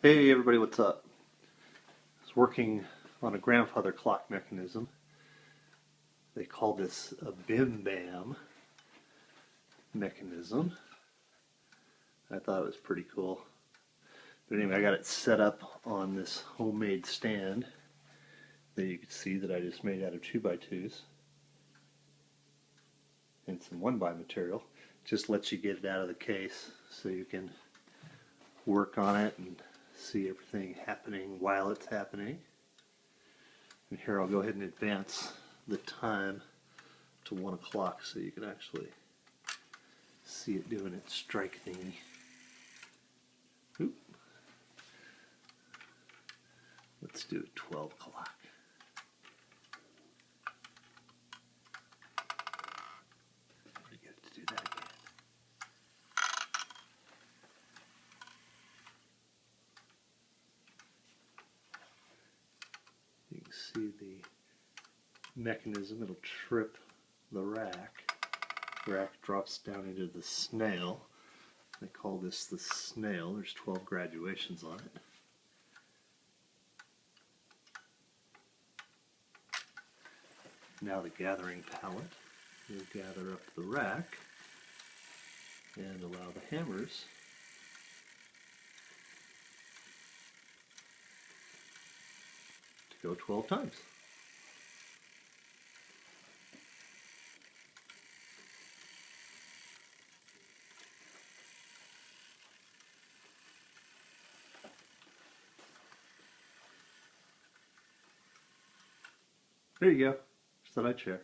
Hey everybody, what's up? I was working on a grandfather clock mechanism. They call this a Bim Bam mechanism. I thought it was pretty cool. But anyway, I got it set up on this homemade stand that you can see that I just made out of 2x2s and some 1x material. Just lets you get it out of the case so you can work on it and see everything happening while it's happening. And here I'll go ahead and advance the time to 1 o'clock so you can actually see it doing its strike thingy. Oop. Let's do it 12 o'clock. Get it to do that again. You can see the mechanism. It'll trip the rack. The rack drops down into the snail. They call this the snail. There's 12 graduations on it. Now the gathering pallet will gather up the rack and allow the hammers to go 12 times. There you go. Just thought I'd share.